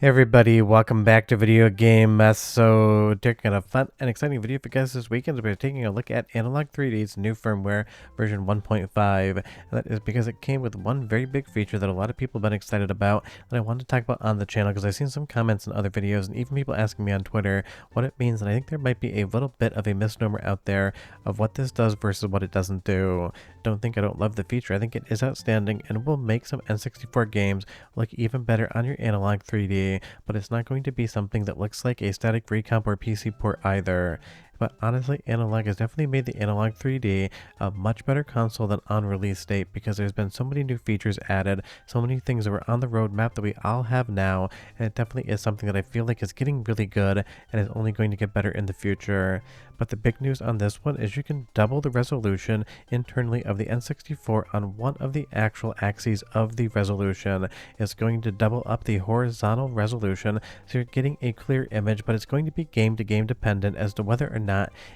Hey everybody, welcome back to Video Game Mess. So, taking a fun and exciting video for you guys this weekend. We're taking a look at Analogue 3D's new firmware version 1.5. And that is because it came with one very big feature that a lot of people have been excited about that I wanted to talk about on the channel because I've seen some comments in other videos and even people asking me on Twitter what it means. And I think there might be a little bit of a misnomer out there of what this does versus what it doesn't do. Don't think I don't love the feature. I think it is outstanding and will make some N64 games look even better on your Analogue 3D. But it's not going to be something that looks like a static recomp or PC port either. But honestly, Analogue has definitely made the Analogue 3D a much better console than on release date because there's been so many new features added, so many things that were on the roadmap that we all have now, and it definitely is something that I feel like is getting really good and is only going to get better in the future. But the big news on this one is you can double the resolution internally of the N64 on one of the actual axes of the resolution. It's going to double up the horizontal resolution, so you're getting a clear image, but it's going to be game to game dependent as to whether or not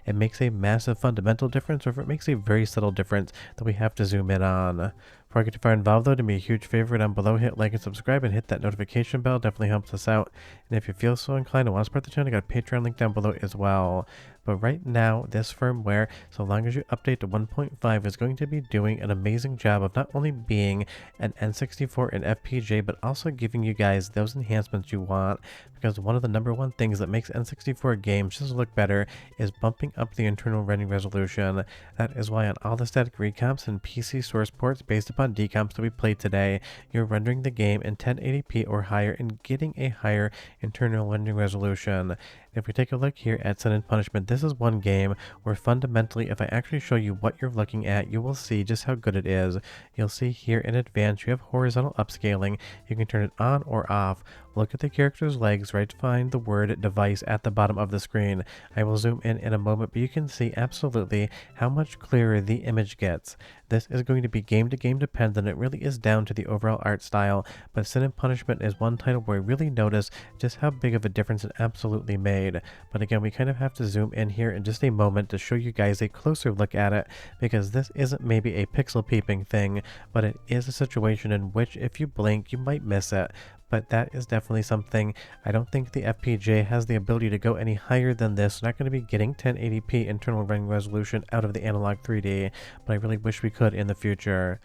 it makes a massive fundamental difference or if it makes a very subtle difference that we have to zoom in on. Before I get too far involved though, do me a huge favor down below, hit like and subscribe and hit that notification bell, definitely helps us out. And if you feel so inclined and want to support the channel, I got a Patreon link down below as well. But right now, this firmware, so long as you update to 1.5, is going to be doing an amazing job of not only being an N64 and FPGA, but also giving you guys those enhancements you want. Because one of the #1 things that makes N64 games just look better is bumping up the internal rendering resolution. That is why on all the static recomps and PC source ports based upon decomps that we played today, you're rendering the game in 1080p or higher and getting a higher internal rendering resolution. If we take a look here at Sin and Punishment, this is one game where fundamentally, if I actually show you what you're looking at, you will see just how good it is. You'll see here in advance, you have horizontal upscaling. You can turn it on or off. Look at the character's legs, right to find the word device at the bottom of the screen. I will zoom in a moment, but you can see absolutely how much clearer the image gets. This is going to be game to game dependent. It really is down to the overall art style, but Sin and Punishment is one title where I really notice just how big of a difference it absolutely made. But again, we kind of have to zoom in here in just a moment to show you guys a closer look at it, because this isn't maybe a pixel peeping thing, but it is a situation in which if you blink, you might miss it. But that is definitely something. I don't think the FPGA has the ability to go any higher than this. We're not going to be getting 1080p internal rendering resolution out of the Analogue 3D, but I really wish we could in the future.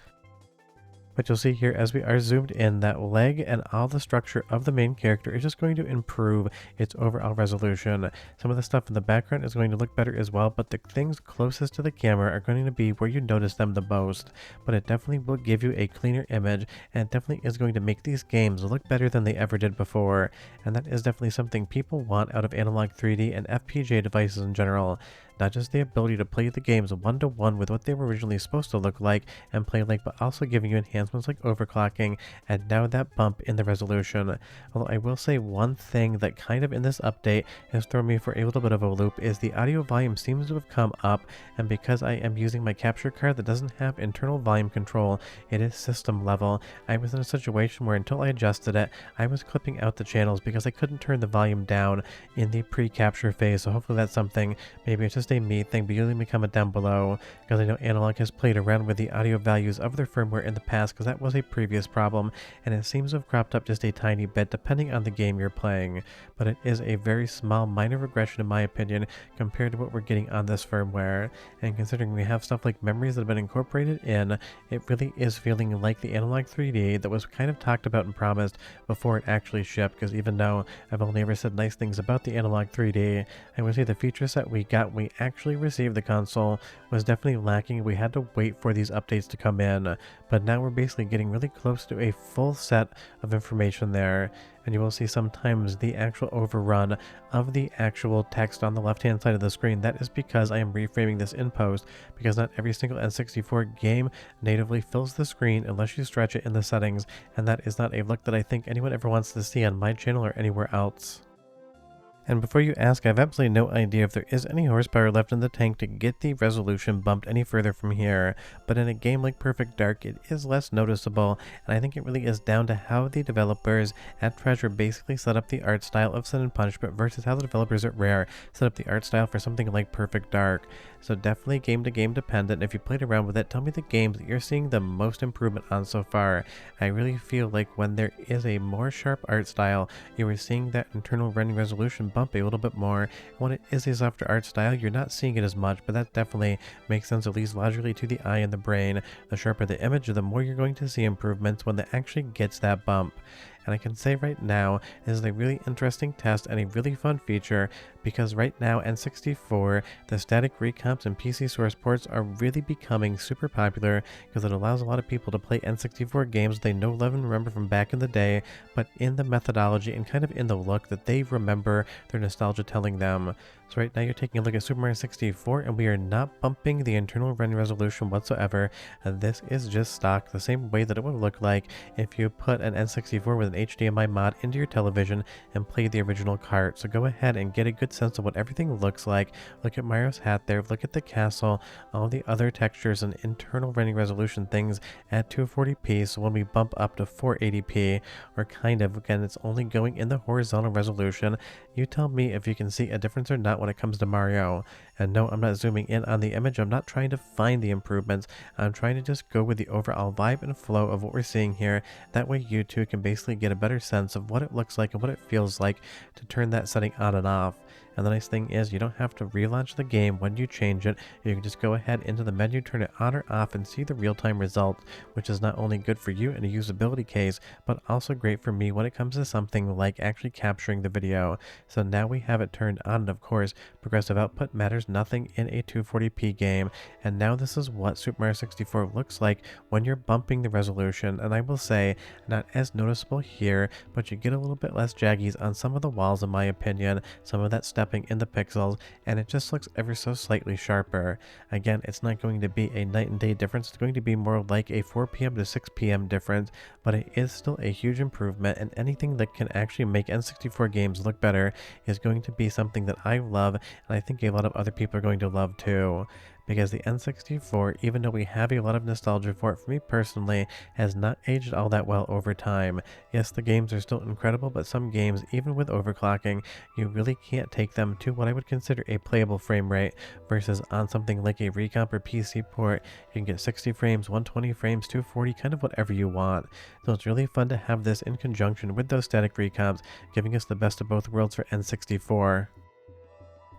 But you'll see here as we are zoomed in that leg and all the structure of the main character is just going to improve its overall resolution. Some of the stuff in the background is going to look better as well, but the things closest to the camera are going to be where you notice them the most. But it definitely will give you a cleaner image, and it definitely is going to make these games look better than they ever did before. And that is definitely something people want out of Analogue 3D and FPGA devices in general. Not just the ability to play the games one-to-one with what they were originally supposed to look like and play like, but also giving you enhancements like overclocking and now that bump in the resolution. Although I will say one thing that kind of in this update has thrown me for a little bit of a loop is the audio volume seems to have come up, and because I am using my capture card that doesn't have internal volume control, it is system level. I was in a situation where until I adjusted it, I was clipping out the channels because I couldn't turn the volume down in the pre-capture phase, so hopefully that's something, maybe it's just a me thing, but you leave me a comment down below, because I know Analogue has played around with the audio values of their firmware in the past, because that was a previous problem, and it seems to have cropped up just a tiny bit depending on the game you're playing. But it is a very small minor regression in my opinion compared to what we're getting on this firmware, and considering we have stuff like memories that have been incorporated in, it really is feeling like the Analogue 3D that was kind of talked about and promised before it actually shipped, because even though I've only ever said nice things about the Analogue 3D, I would say the feature set we got when we actually received the console was definitely lacking. We had to wait for these updates to come in, but now we're basically getting really close to a full set of information there, and you will see sometimes the actual overrun of the actual text on the left hand side of the screen. That is because I am reframing this in post, because not every single N64 game natively fills the screen unless you stretch it in the settings, and that is not a look that I think anyone ever wants to see on my channel or anywhere else. And before you ask, I have absolutely no idea if there is any horsepower left in the tank to get the resolution bumped any further from here, but in a game like Perfect Dark, it is less noticeable, and I think it really is down to how the developers at Treasure basically set up the art style of Sin and Punishment versus how the developers at Rare set up the art style for something like Perfect Dark. So definitely game to game dependent. If you played around with it, tell me the games that you're seeing the most improvement on so far. I really feel like when there is a more sharp art style, you are seeing that internal running resolution bump a little bit more. When it is a softer art style, you're not seeing it as much, but that definitely makes sense, at least logically, to the eye and the brain. The sharper the image, the more you're going to see improvements when it actually gets that bump. And I can say right now, this is a really interesting test and a really fun feature, because right now N64, the static recomps and PC source ports are really becoming super popular because it allows a lot of people to play N64 games they know, love, and remember from back in the day, but in the methodology and kind of in the look that they remember their nostalgia telling them. So right now you're taking a look at Super Mario 64, and we are not bumping the internal run resolution whatsoever. This is just stock, the same way that it would look like if you put an N64 with an HDMI mod into your television and play the original cart. So go ahead and get a good sense of what everything looks like. Look at Mario's hat there, look at the castle, all the other textures and internal running resolution things at 240p. So when we bump up to 480p, or kind of, again, it's only going in the horizontal resolution. You tell me if you can see a difference or not when it comes to Mario. And no, I'm not zooming in on the image. I'm not trying to find the improvements. I'm trying to just go with the overall vibe and flow of what we're seeing here. That way you too can basically get a better sense of what it looks like and what it feels like to turn that setting on and off. And the nice thing is you don't have to relaunch the game when you change it. You can just go ahead into the menu, turn it on or off, and see the real-time results, which is not only good for you in a usability case, but also great for me when it comes to something like actually capturing the video. So now we have it turned on, and of course, progressive output matters nothing in a 240p game. And now this is what Super Mario 64 looks like when you're bumping the resolution. And I will say, not as noticeable here, but you get a little bit less jaggies on some of the walls in my opinion, some of that stepping in the pixels, and it just looks ever so slightly sharper. Again, it's not going to be a night and day difference. It's going to be more like a 4 p.m. to 6 p.m. difference, but it is still a huge improvement, and anything that can actually make N64 games look better is going to be something that I love, and I think a lot of other people are going to love too. Because the N64, even though we have a lot of nostalgia for it, for me personally, has not aged all that well over time. Yes, the games are still incredible, but some games, even with overclocking, you really can't take them to what I would consider a playable frame rate, versus on something like a recomp or PC port, you can get 60 frames, 120 frames, 240, kind of whatever you want. So it's really fun to have this in conjunction with those static recomps, giving us the best of both worlds for N64.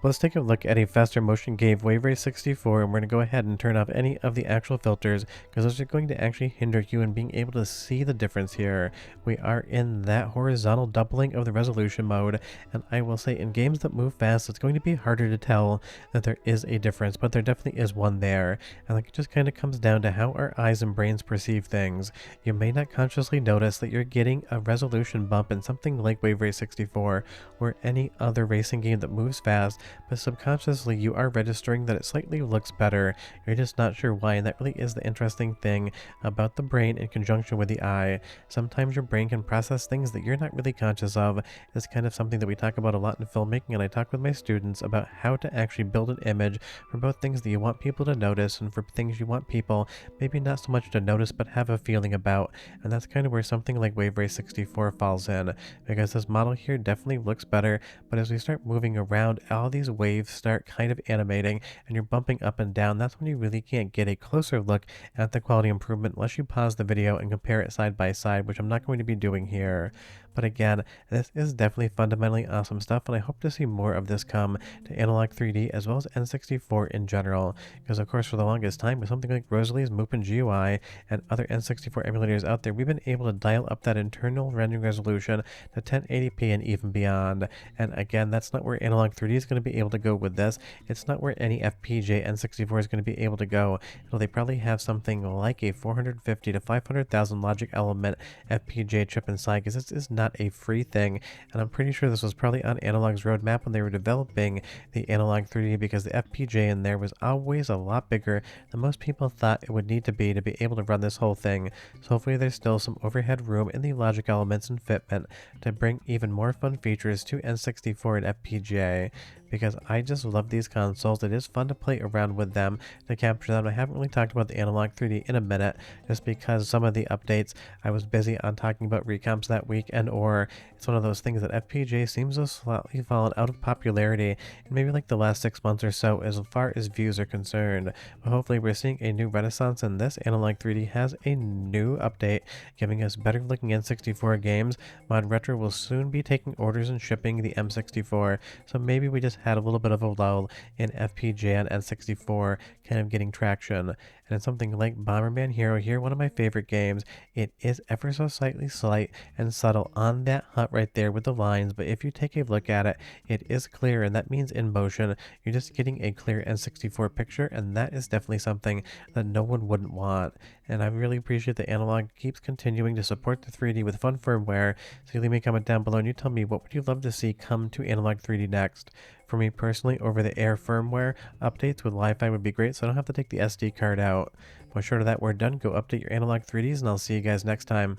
Let's take a look at a faster motion game Wave Race 64, and we're going to go ahead and turn off any of the actual filters, because those are going to actually hinder you in being able to see the difference here. We are in that horizontal doubling of the resolution mode, and I will say in games that move fast, it's going to be harder to tell that there is a difference, but there definitely is one there. And like, it just kind of comes down to how our eyes and brains perceive things. You may not consciously notice that you're getting a resolution bump in something like Wave Race 64 or any other racing game that moves fast, but subconsciously you are registering that it slightly looks better. You're just not sure why, and that really is the interesting thing about the brain in conjunction with the eye. Sometimes your brain can process things that you're not really conscious of. It's kind of something that we talk about a lot in filmmaking, and I talk with my students about how to actually build an image for both things that you want people to notice and for things you want people maybe not so much to notice but have a feeling about. And that's kind of where something like Wave Race 64 falls in, because this model here definitely looks better, but as we start moving around, all these waves start kind of animating and you're bumping up and down. That's when you really can't get a closer look at the quality improvement unless you pause the video and compare it side by side, which I'm not going to be doing here. But again, this is definitely fundamentally awesome stuff, and I hope to see more of this come to Analogue 3D as well as N64 in general, because of course for the longest time with something like Rosalie's Mupen GUI and other N64 emulators out there, we've been able to dial up that internal rendering resolution to 1080p and even beyond. And again, that's not where Analogue 3D is going to be able to go with this. It's not where any FPGA N64 is going to be able to go until they probably have something like a 450 to 500,000 logic element FPGA chip inside, because this is not not a free thing, and I'm pretty sure this was probably on Analogue's roadmap when they were developing the Analogue 3D, because the FPGA in there was always a lot bigger than most people thought it would need to be able to run this whole thing. So hopefully there's still some overhead room in the logic elements and fitment to bring even more fun features to N64 and FPGA, because I just love these consoles. It is fun to play around with them, to capture them. I haven't really talked about the Analogue 3D in a minute, just because some of the updates, I was busy on talking about recomps that week, and or it's one of those things that FPGA seems to have slightly fallen out of popularity in maybe like the last 6 months or so as far as views are concerned. But hopefully we're seeing a new renaissance in this. Analogue 3D has a new update, giving us better looking N64 games. ModRetro will soon be taking orders and shipping the M64, so maybe we just had a little bit of a lull in FPGA and N64 kind of getting traction. And it's something like Bomberman Hero here, one of my favorite games. It is ever so slightly slight and subtle on that hut right there with the lines, but if you take a look at it, it is clear, and that means in motion. You're just getting a clear N64 picture, and that is definitely something that no one wouldn't want. And I really appreciate that Analogue keeps continuing to support the 3D with fun firmware. So leave me a comment down below and you tell me, what would you love to see come to Analogue 3D next? For me personally, over-the-air firmware updates with Wi-Fi would be great, so I don't have to take the SD card out. But short of that, we're done. Go update your Analogue 3Ds, and I'll see you guys next time.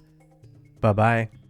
Bye-bye.